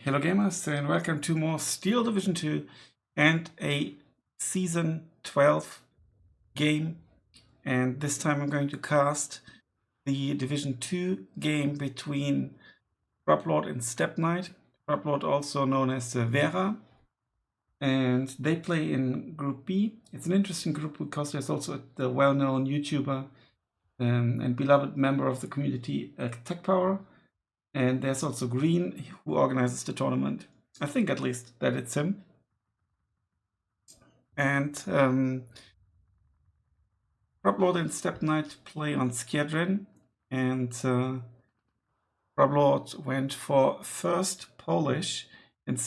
Hello gamers and welcome to more Steel Division 2 and a Season 12 game, and this time I'm going to cast the Division 2 game between Frubblord and SteppeKnight. Frubblord, also known as Vera, and they play in Group B. It's an interesting group because there's also the well-known YouTuber and beloved member of the community, TechPower. And there's also Green, who organizes the tournament. I think at least that it's him. And Frubblord and SteppeKnight play on Shchedrin. And Frubblord went for first Polish, and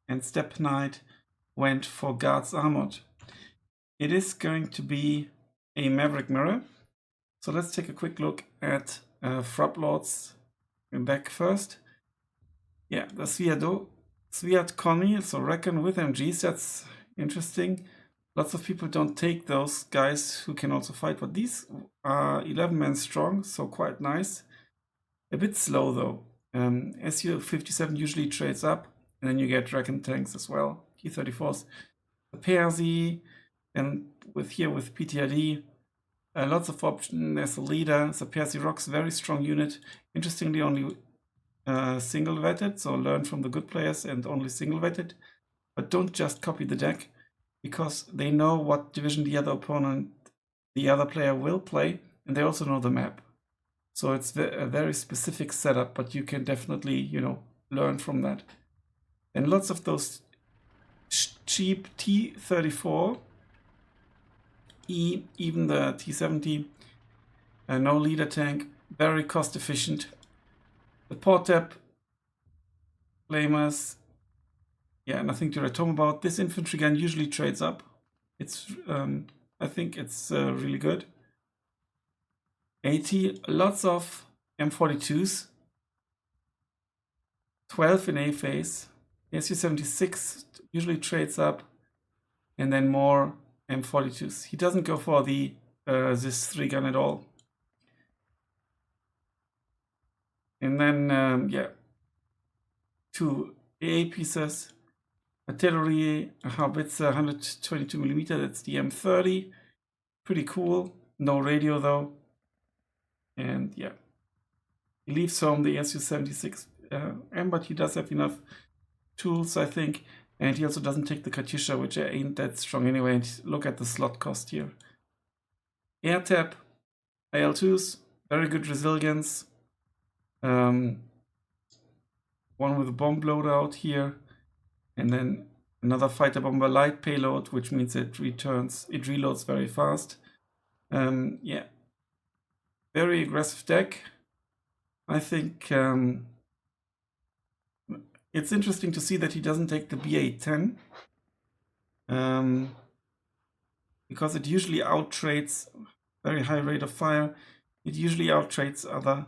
SteppeKnight went for Guards Armoured. It is going to be a Maverick mirror. So let's take a quick look at Frubblord's deck first. Yeah, the Sviat Connie, so Reckon with MGs, that's interesting. Lots of people don't take those guys who can also fight, but these are 11 men strong, so quite nice. A bit slow though. SU-57 usually trades up, and then you get Reckon tanks as well, T-34s. The Persi, and with PTRD, lots of options. There's a leader. The Persi Rock's very strong unit. Interestingly, only single vetted, so learn from the good players and only single vetted. But don't just copy the deck, because they know what division the other player will play, and they also know the map. So it's a very specific setup, but you can definitely, learn from that. And lots of those cheap T-34. Even the T-70, no leader tank, very cost efficient. The Portep Flamers, yeah, nothing to write home about. This infantry gun usually trades up. It's, I think it's really good. 80, lots of M42s, 12 in A phase. SU-76 usually trades up, and then more M42s. He doesn't go for the this 3 gun at all. And then yeah, 2 AA pieces, artillery, a howitzer, 122mm. That's the M30. Pretty cool. No radio though. And yeah, he leaves home the SU-76 M, but he does have enough tools, I think. And he also doesn't take the Katyusha, which ain't that strong anyway. And look at the slot cost here. Air tap, IL-2s, very good resilience. One with a bomb loadout here. And then another fighter bomber light payload, which means it reloads very fast. Yeah, very aggressive deck. I think it's interesting to see that he doesn't take the BA-10, because it usually outtrades, very high rate of fire. It usually outtrades other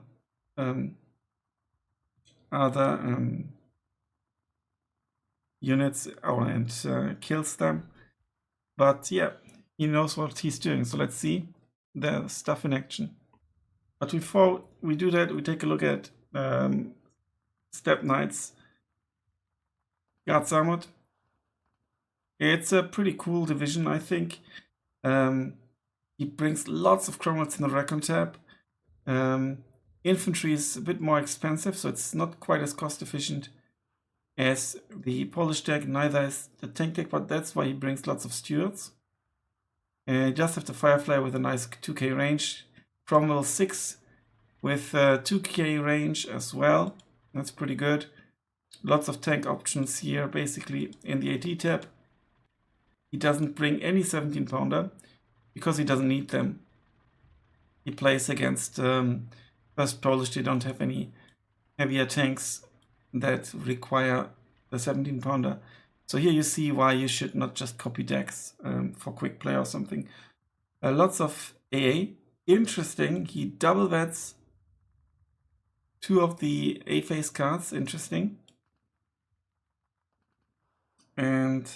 units and kills them. But yeah, he knows what he's doing. So let's see the stuff in action. But before we do that, we take a look at SteppeKnights. Guards Armoured. It's a pretty cool division, I think. He brings lots of chromates in the Recon tab. Infantry is a bit more expensive, so it's not quite as cost efficient as the Polish deck. Neither is the tank deck, but that's why he brings lots of stewards. He just have the Firefly with a nice 2k range. Cromwell 6 with 2k range as well. That's pretty good. Lots of tank options here, basically, in the AT tab. He doesn't bring any 17-pounder because he doesn't need them. He plays against first Polish. They don't have any heavier tanks that require the 17-pounder. So here you see why you should not just copy decks for quick play or something. Lots of AA. Interesting. He double vets 2 of the A-phase cards. Interesting. And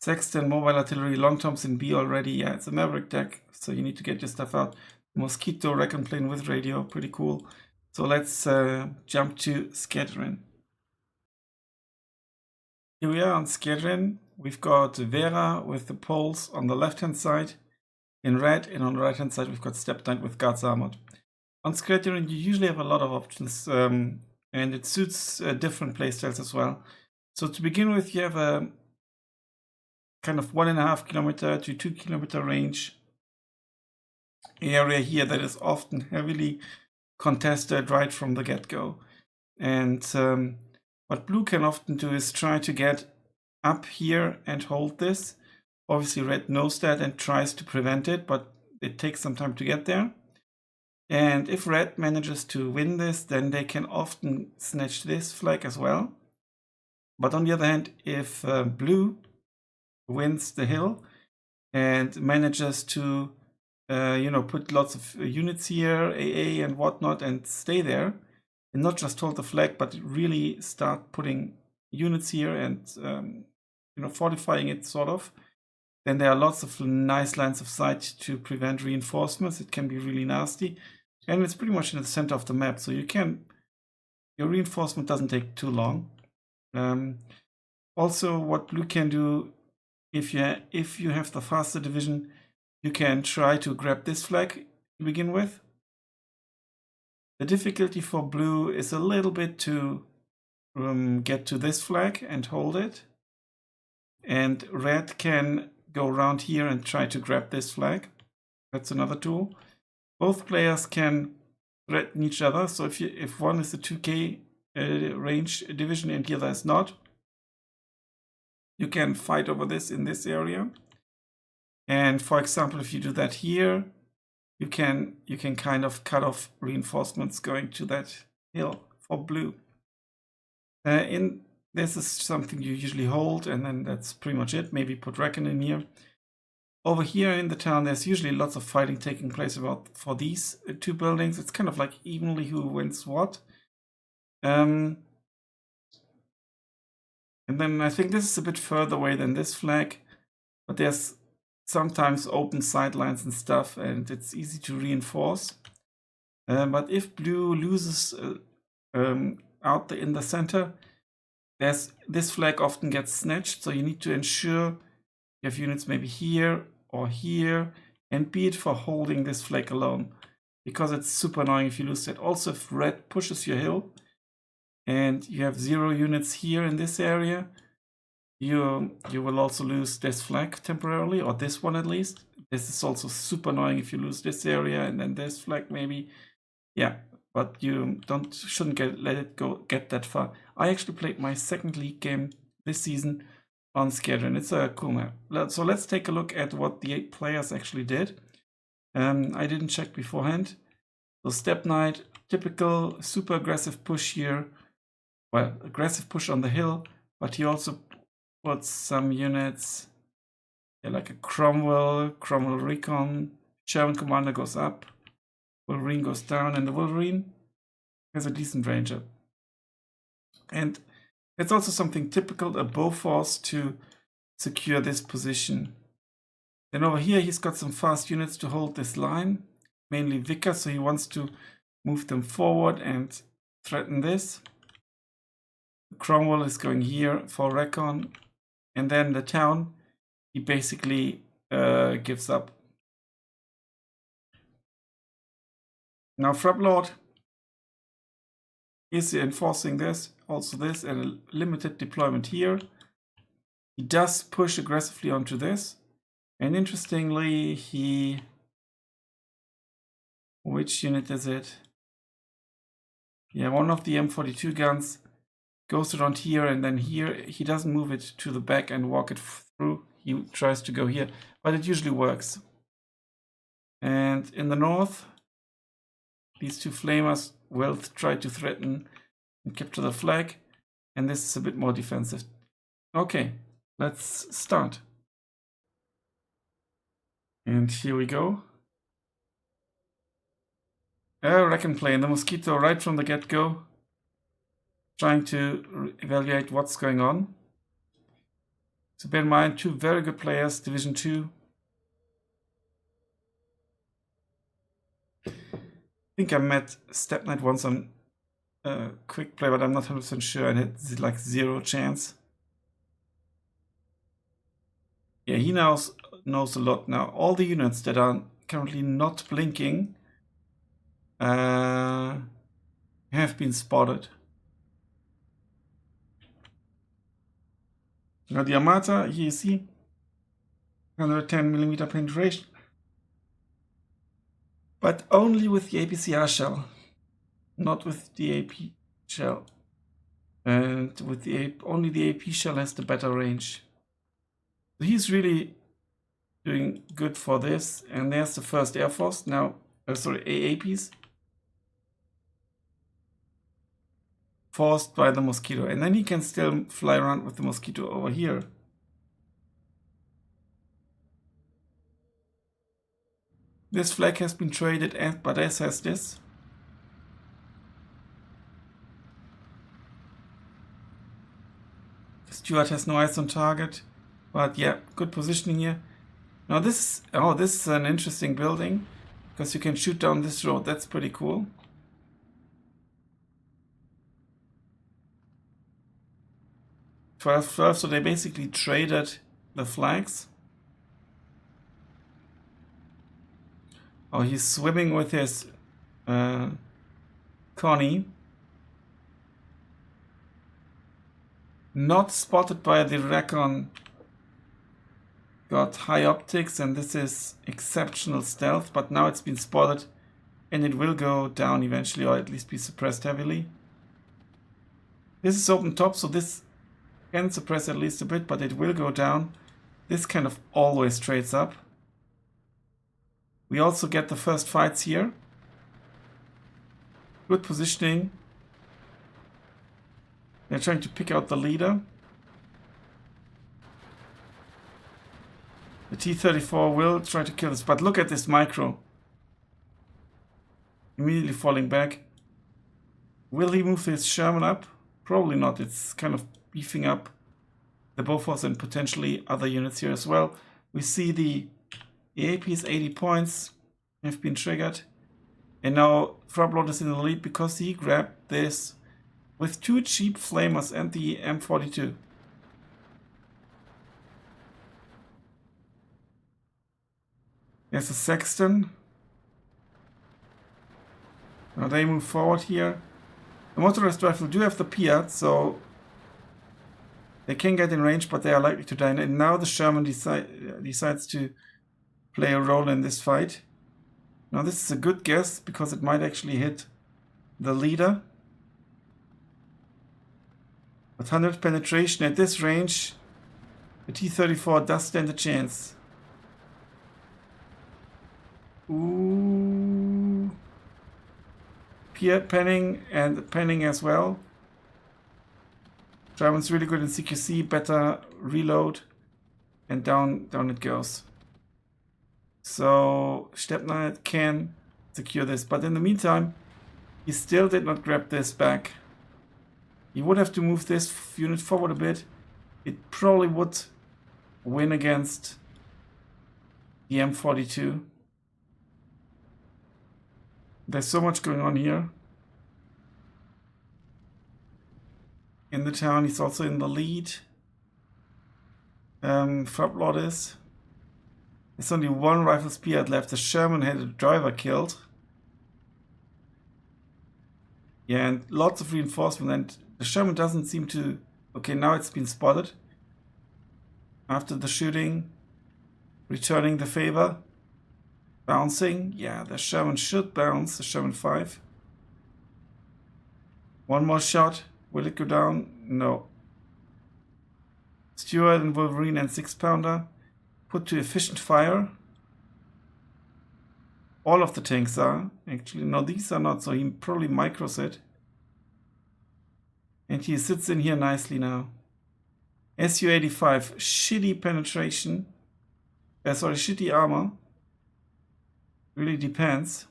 Sexton, Mobile Artillery, Long Toms in B already. Yeah, it's a Maverick deck, so you need to get your stuff out. Mosquito, Recon plane with radio, pretty cool. So let's jump to Shchedrin. Here we are on Shchedrin. We've got Vera with the poles on the left-hand side in red, and on the right-hand side we've got SteppeKnight with guards armored. On Shchedrin you usually have a lot of options, and it suits different playstyles as well. So to begin with, you have a kind of 1.5 kilometer to 2 kilometer range area here that is often heavily contested right from the get-go. And what blue can often do is try to get up here and hold this. Obviously red knows that and tries to prevent it, but it takes some time to get there. And if red manages to win this, then they can often snatch this flag as well. But on the other hand, if blue wins the hill and manages to put lots of units here, AA and whatnot, and stay there, and not just hold the flag, but really start putting units here and fortifying it sort of, then there are lots of nice lines of sight to prevent reinforcements. It can be really nasty, and it's pretty much in the center of the map, so your reinforcement doesn't take too long. Also, what blue can do, if you have the faster division, you can try to grab this flag to begin with. The difficulty for blue is a little bit to get to this flag and hold it. And red can go around here and try to grab this flag. That's another tool. Both players can threaten each other. So if one is a 2K range division and the other is not, you can fight over this in this area. And for example, if you do that here, you can kind of cut off reinforcements going to that hill for blue. This is something you usually hold, and then that's pretty much it. Maybe put Reckon in here. Over here in the town, there's usually lots of fighting taking place for these two buildings. It's kind of like evenly who wins what. And then I think this is a bit further away than this flag, but there's sometimes open sidelines and stuff, and it's easy to reinforce. But if blue loses out in the center, this flag often gets snatched, so you need to ensure you have units maybe here or here, and be it for holding this flag alone, because it's super annoying if you lose that. Also, if red pushes your hill and you have 0 units here in this area, you will also lose this flag temporarily, or this one at least. This is also super annoying if you lose this area and then this flag maybe. Yeah, but you shouldn't let it get that far. I actually played my second league game this season on Shchedrin. It's a cool map. So let's take a look at what the 8 players actually did. I didn't check beforehand. So SteppeKnight, typical super aggressive push here. Well, aggressive push on the hill, but he also puts some units, like a Cromwell Recon. German commander goes up, Wolverine goes down, and the Wolverine has a decent ranger. And it's also something typical, a Bofors to secure this position. Then over here he's got some fast units to hold this line, mainly Vickers, so he wants to move them forward and threaten this. Cromwell is going here for Recon, and then the town, he basically gives up. Now Frubblord is enforcing this, also this, and a limited deployment here. He does push aggressively onto this, and interestingly, which unit is it? Yeah, one of the M42 guns goes around here, and then here he doesn't move it to the back and walk it through. He tries to go here, but it usually works. And in the north, these 2 flamers will try to threaten and capture the flag, and this is a bit more defensive. Okay, let's start. And here we go. Reckon plane, the Mosquito right from the get-go, trying to evaluate what's going on. So bear in mind, 2 very good players, Division 2. I think I met SteppeKnight once on quick play, but I'm not 100% sure, and it's like 0 chance. Yeah, he knows a lot now. All the units that are currently not blinking have been spotted. Now the Armata, here you see 110mm penetration, but only with the APCR shell, not with the AP shell. And with the only the AP shell has the better range. So he's really doing good for this. And there's the first Air Force now. Sorry, AAPs. Forced by the Mosquito. And then he can still fly around with the Mosquito over here. This flag has been traded, but as has this. Stuart has no eyes on target. But yeah, good positioning here. Now this is an interesting building. Because you can shoot down this road. That's pretty cool. So they basically traded the flags. Oh, he's swimming with his Connie. Not spotted by the Recon. Got high optics, and this is exceptional stealth, but now it's been spotted and it will go down eventually, or at least be suppressed heavily. This is open top, so this can suppress at least a bit, but it will go down. This kind of always trades up. We also get the first fights here. Good positioning. They're trying to pick out the leader. The T-34 will try to kill this, but look at this micro. Immediately falling back. Will he move his Sherman up? Probably not. It's kind of beefing up the Bofors and potentially other units here as well. We see the AP's 80 points have been triggered. And now Frubblord is in the lead because he grabbed this with 2 cheap flamers and the M42. There's a Sexton. Now they move forward here. The motorized rifle do have the Piat, so they can get in range, but they are likely to die. And now the Sherman decides to play a role in this fight. Now this is a good guess, because it might actually hit the leader. With 100 penetration at this range, the T-34 does stand a chance. Ooh. Penning and Penning as well. German's really good in CQC, better reload, and down it goes. So SteppeKnight can secure this, but in the meantime, he still did not grab this back. He would have to move this unit forward a bit. It probably would win against the M42. There's so much going on here. In the town, he's also in the lead. Frubblord is. There's only 1 rifle spearhead left. The Sherman had a driver killed. Yeah, and lots of reinforcement. And the Sherman doesn't seem to... Okay, now it's been spotted. After the shooting. Returning the favor. Bouncing. Yeah, the Sherman should bounce. The Sherman 5. 1 more shot. Will it go down? No. Stuart and Wolverine and 6-pounder. Put to efficient fire. All of the tanks are. Actually, no, these are not. So he probably micros it. And he sits in here nicely now. Su-85. Shitty penetration. Sorry, shitty armor. Really depends.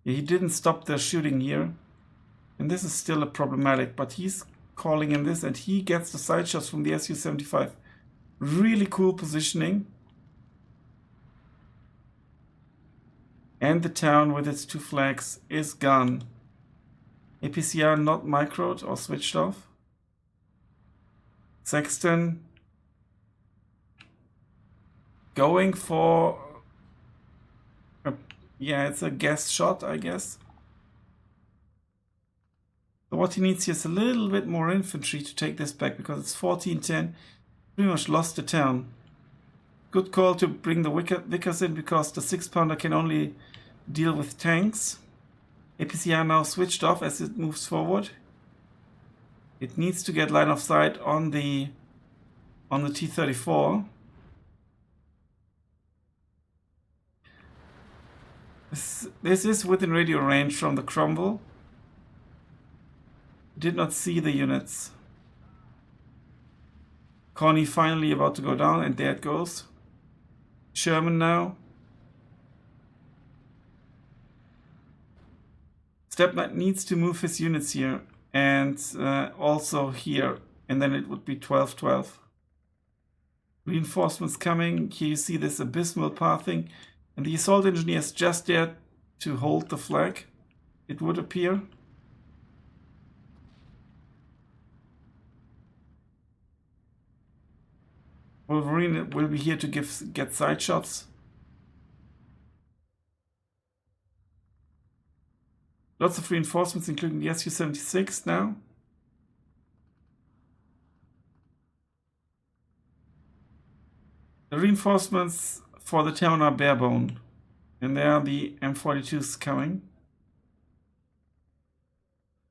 Yeah, he didn't stop the shooting here. And this is still a problematic, but he's calling in this and he gets the side shots from the Su-75. Really cool positioning. And the town with its 2 flags is gone. APCR not microed or switched off. Sexton going for yeah, it's a guess shot, I guess. So what he needs here is a little bit more infantry to take this back, because it's 14-10. Pretty much lost the town. Good call to bring the Vickers in, because the 6-pounder can only deal with tanks. APCR now switched off as it moves forward. It needs to get line of sight on the T-34. This is within radio range from the crumble. Did not see the units. Connie finally about to go down, and there it goes. Sherman now. SteppeKnight needs to move his units here, and also here, and then it would be 12-12. Reinforcements coming. Here you see this abysmal pathing, and the assault engineer is just there to hold the flag, it would appear. Wolverine will be here to get side shots. Lots of reinforcements, including the Su-76 now. The reinforcements for the town are barebone. And there are the M42s coming.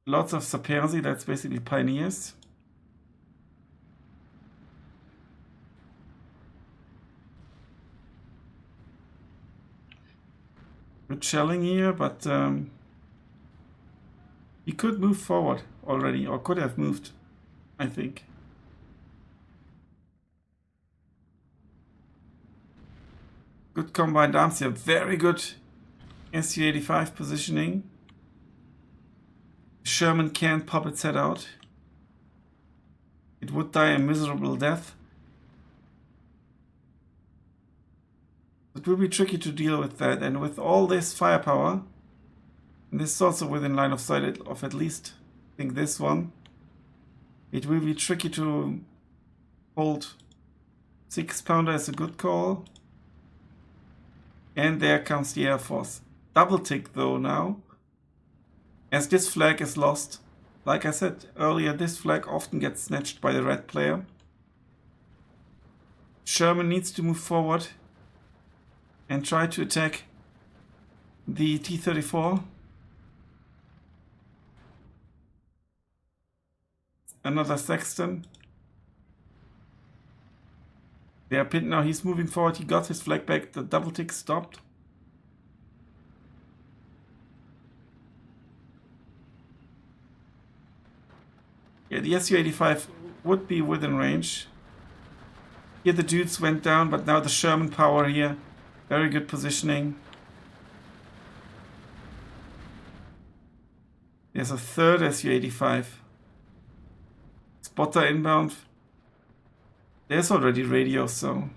Lots of Sapersi, that's basically pioneers. Good shelling here, but he could move forward already, or could have moved, I think. Good combined arms here, very good Su-85 positioning. Sherman can't pop its head out. It would die a miserable death. It will be tricky to deal with that, and with all this firepower, and this is also within line of sight of at least, I think, this one, it will be tricky to hold. 6-pounder is a good call. And there comes the Air Force. Double tick though now, as this flag is lost. Like I said earlier, this flag often gets snatched by the red player. Sherman needs to move forward and try to attack the T-34. Another Sexton. They are pinned now, he's moving forward, he got his flag back, the double tick stopped. Yeah, the Su-85 would be within range. Here the dudes went down, but now the Sherman power here. Very good positioning. There's a third Su-85. Spotter inbound. There's already radio, so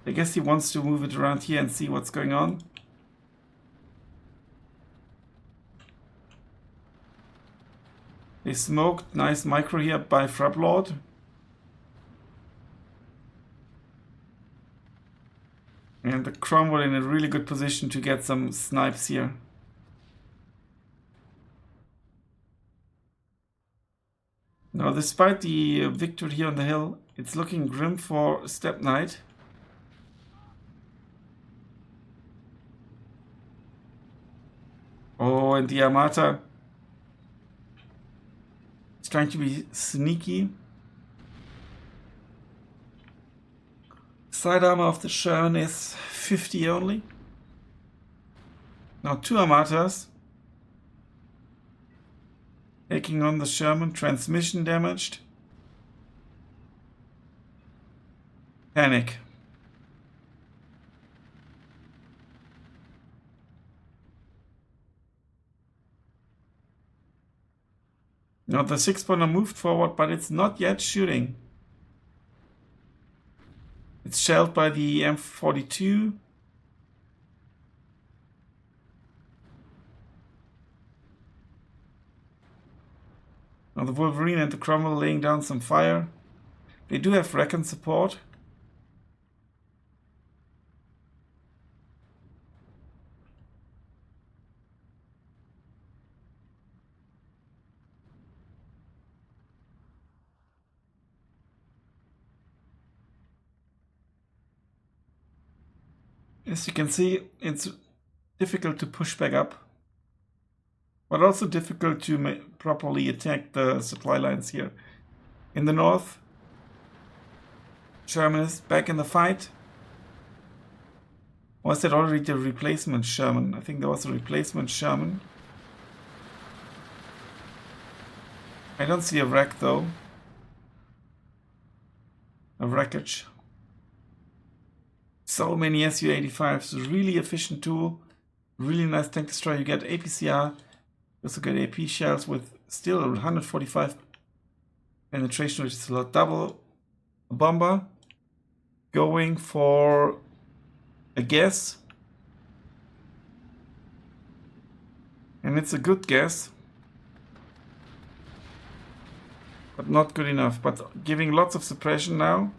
I guess he wants to move it around here and see what's going on. They smoked. Nice micro here by Frubblord. And the Cromwell in a really good position to get some snipes here. Now, despite the victory here on the hill, it's looking grim for SteppeKnight. Oh, and the Armata is trying to be sneaky. Side armor of the Sherman is 50 only. Now 2 Armatas taking on the Sherman. Transmission damaged. Panic. Now the 6-pounder moved forward, but it's not yet shooting. It's shelled by the M42. Now the Wolverine and the Cromwell laying down some fire. They do have Recon support. As you can see, it's difficult to push back up, but also difficult to properly attack the supply lines here. In the north, Sherman is back in the fight. Or is that already the replacement Sherman? I think there was a replacement Sherman. I don't see a wreck though. A wreckage. So many Su-85s, really efficient tool, really nice tank destroyer. You get APCR, you also get AP shells with still 145 penetration, which is a lot. Double bomber, going for a guess, and it's a good guess, but not good enough. But giving lots of suppression now.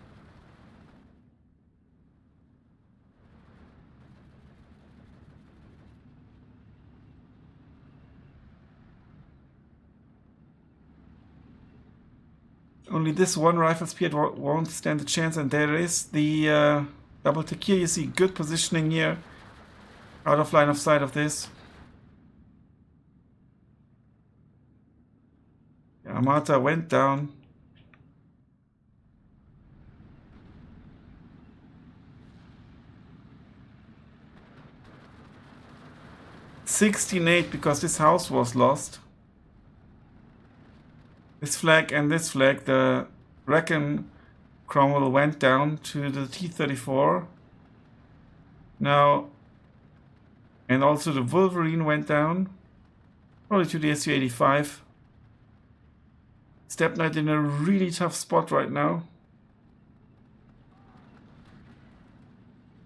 Only this one rifle speed won't stand a chance, and there is the double tick here. You see good positioning here, out of line of sight of this. The Armata went down. $16.8 because this house was lost. This flag and this flag, the Recon Cromwell went down to the T-34. Now, and also the Wolverine went down, probably to the Su-85. SteppeKnight in a really tough spot right now.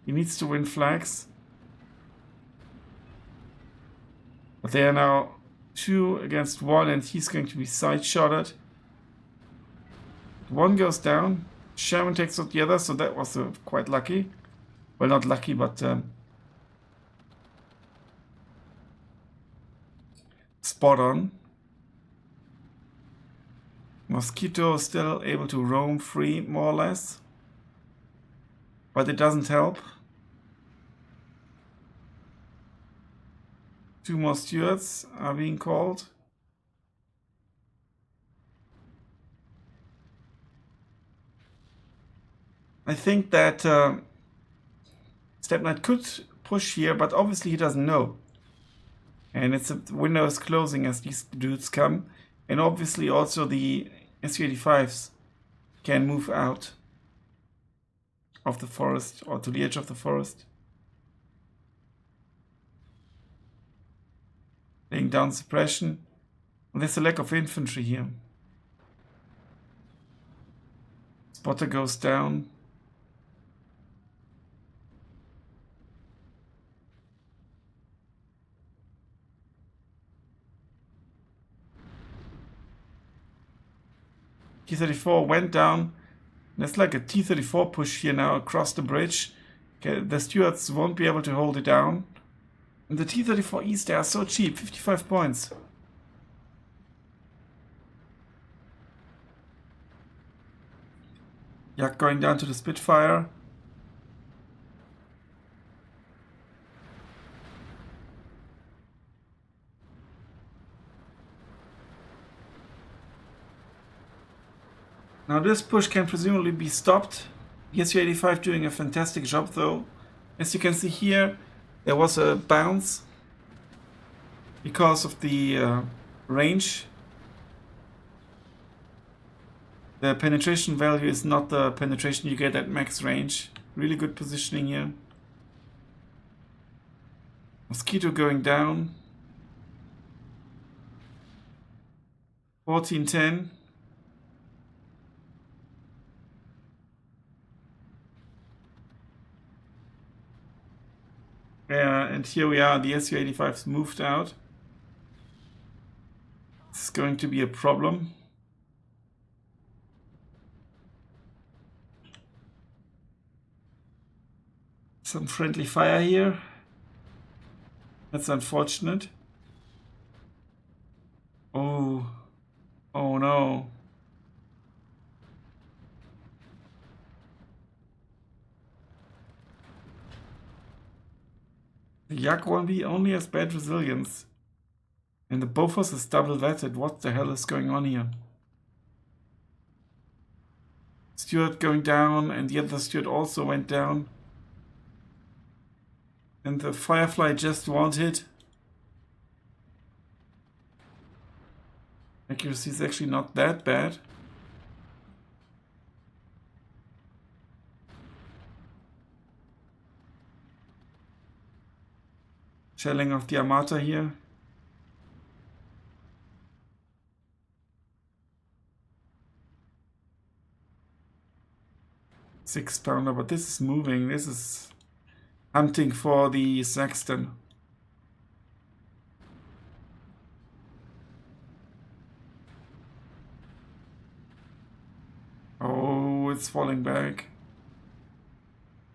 He needs to win flags. But they are now 2 against 1, and he's going to be side-shotted. One goes down. Sherman takes out the other, so that was quite lucky. Well, not lucky, but spot on. Mosquito is still able to roam free, more or less. But it doesn't help. 2 more stewards are being called. I think that SteppeKnight could push here, but obviously he doesn't know. And it's the window is closing as these dudes come. And obviously also the Su-85s can move out of the forest or to the edge of the forest. Laying down suppression. And there's a lack of infantry here. Spotter goes down. T-34 went down. There's like a T-34 push here now across the bridge. Okay, the stewards won't be able to hold it down. And the T-34 East, they are so cheap, 55 points. Yak going down to the Spitfire. Now this push can presumably be stopped. The Su-85 doing a fantastic job though. As you can see here, there was a bounce because of the range. The penetration value is not the penetration you get at max range. Really good positioning here. Mosquito going down. 14-10. And here we are, the Su-85's moved out. This is going to be a problem. Some friendly fire here. That's unfortunate. Oh. Oh no. The Yak 1B only has bad resilience. And the Bofors is double vetted. What the hell is going on here? Stuart going down, and the other Stuart also went down. And the Firefly just won't hit. Accuracy is actually not that bad. Shelling of the Armata here. Six-pounder, but this is moving. This is hunting for the Sexton. Oh, it's falling back.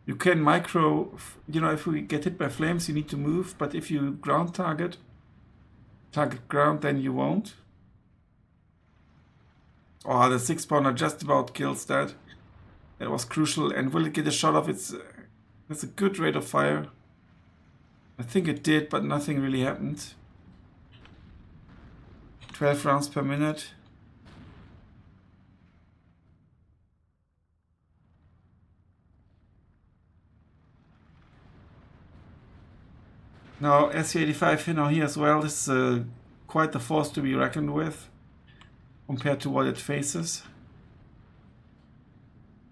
You can micro, you know, if we get hit by flames, you need to move, but if you ground target ground, then you won't. Oh, the six-pounder just about kills that. That was crucial. And will it get a shot off? It's a good rate of fire. I think it did, but nothing really happened. 12 rounds per minute. Now SU-85 here as well. This is quite the force to be reckoned with compared to what it faces.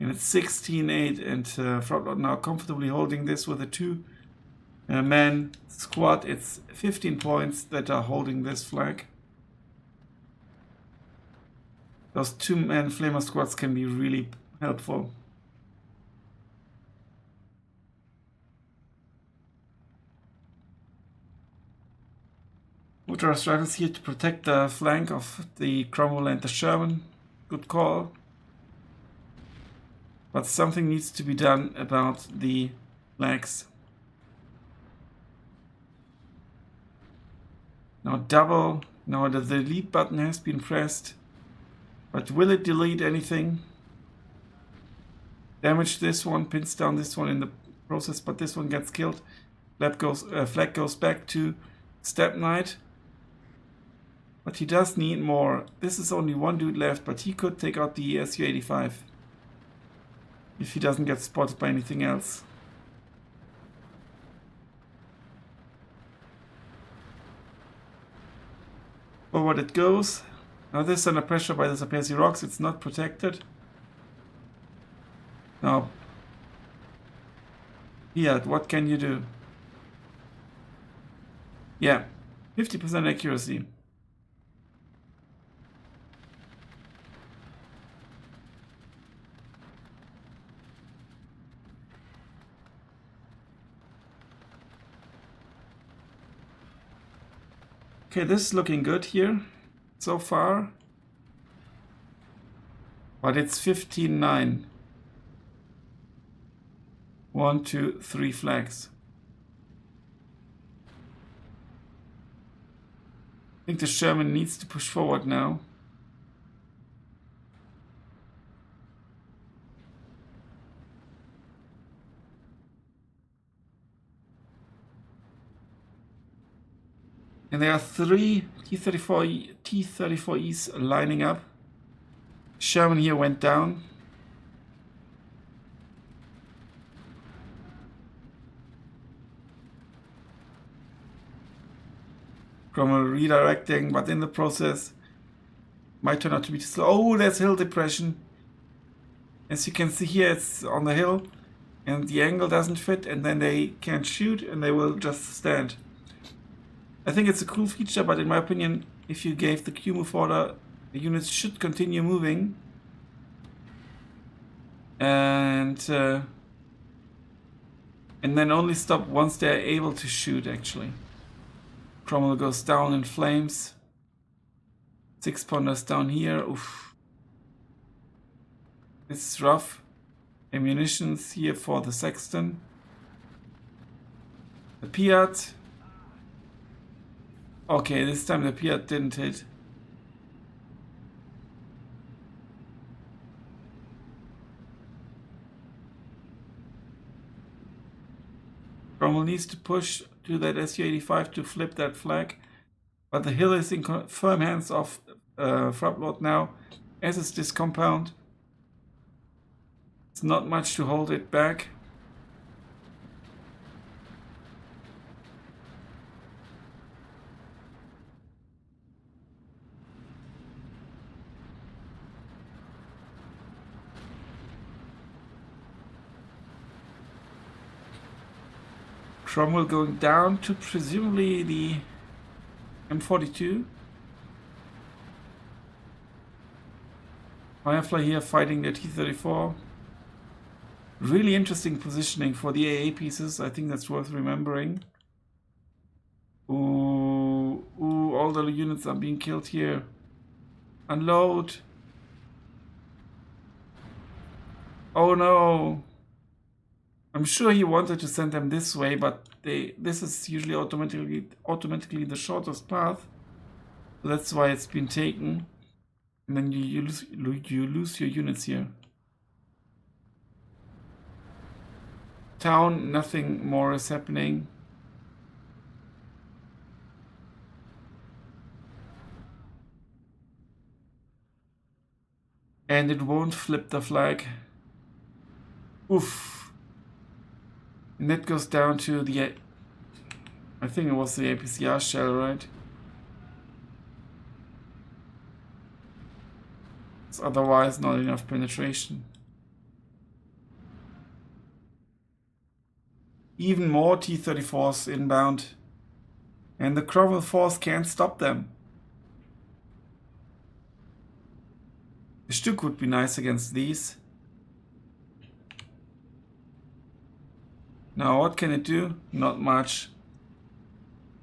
And it's 16-8, and Frubblord now comfortably holding this with a two-man squad. It's 15 points that are holding this flag. Those two-man flamer squads can be really helpful. Ultra struggles here to protect the flank of the Cromwell and the Sherman. Good call. But something needs to be done about the flags. Now double. Now the delete button has been pressed. But will it delete anything? Damage this one, pins down this one in the process, but this one gets killed. Flag goes back to SteppeKnight. But he does need more. This is only one dude left, but he could take out the SU-85. If he doesn't get spotted by anything else. Forward it goes. Now this is under pressure by the Sapesi rocks. It's not protected. Now, Fiat, what can you do? Yeah, 50% accuracy. Okay, this is looking good here so far. But it's 15-9. 1, 2, 3 flags. I think the Sherman needs to push forward now. And there are 3 T-34Es lining up. Sherman here went down. Cromwell redirecting, but in the process might turn out to be too slow. Oh, there's hill depression. As you can see here, it's on the hill and the angle doesn't fit, and then they can't shoot and they will just stand. I think it's a cool feature, but in my opinion, if you gave the Q-move order, the units should continue moving. And then only stop once they're able to shoot, actually. Cromwell goes down in flames. 6-pounders down here. Oof. This is rough. Ammunitions here for the Sexton. The Piat. Okay, this time the Piat didn't hit. Cromwell needs to push to that SU-85 to flip that flag. But the hill is in firm hands of Frubblord now, as is this compound. It's not much to hold it back. Cromwell going down to presumably the M42. Firefly here fighting the T-34. Really interesting positioning for the AA pieces. I think that's worth remembering. Ooh, all the units are being killed here. Unload. Oh no. I'm sure he wanted to send them this way, but this is usually automatically the shortest path. So that's why it's been taken. And then you lose your units here. Town, nothing more is happening. And it won't flip the flag. Oof. And that goes down to the, I think it was the APCR shell, right? It's otherwise not enough penetration. Even more T-34s inbound. And the Cromwell force can't stop them. The Stück would be nice against these. Now what can it do? Not much.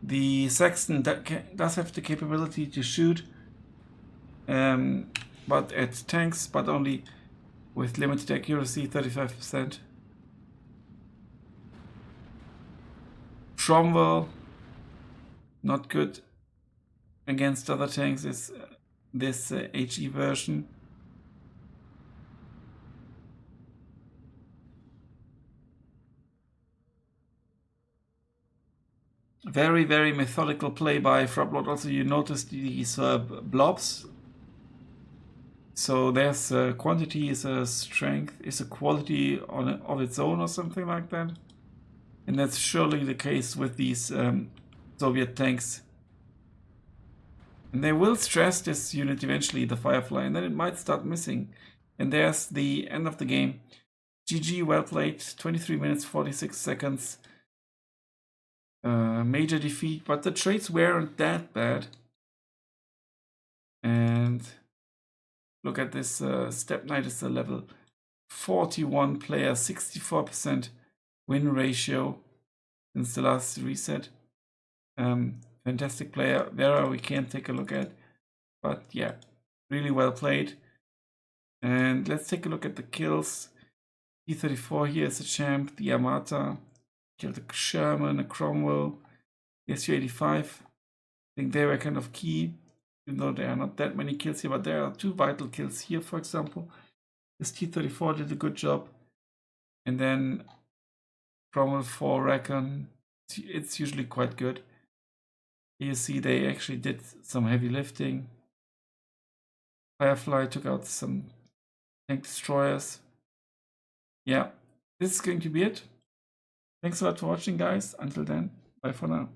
The Saxon does have the capability to shoot, but at tanks, but only with limited accuracy, 35%. Cromwell, not good against other tanks, is this HE version. Very, very methodical play by Frubblord. Also, you notice these blobs. So there's quantity is a strength, is a quality of its own or something like that. And that's surely the case with these Soviet tanks. And they will stress this unit eventually, the Firefly, and then it might start missing. And there's the end of the game. GG, well played, 23 minutes, 46 seconds. Major defeat, but the trades weren't that bad. And look at this, SteppeKnight is a level 41 player, 64% win ratio since the last reset. Fantastic player. Vera we can't take a look at, but yeah, really well played. And let's take a look at the kills. T-34 here is a champ, the Yamata. Killed a Sherman, a Cromwell, the SU-85. I think they were kind of key, even though there are not that many kills here, but there are 2 vital kills here, for example. This T-34 did a good job. And then Cromwell 4 Recon, it's usually quite good. Here you see they actually did some heavy lifting. Firefly took out some tank destroyers. Yeah, this is going to be it. Thanks a lot for watching, guys. Until then, bye for now.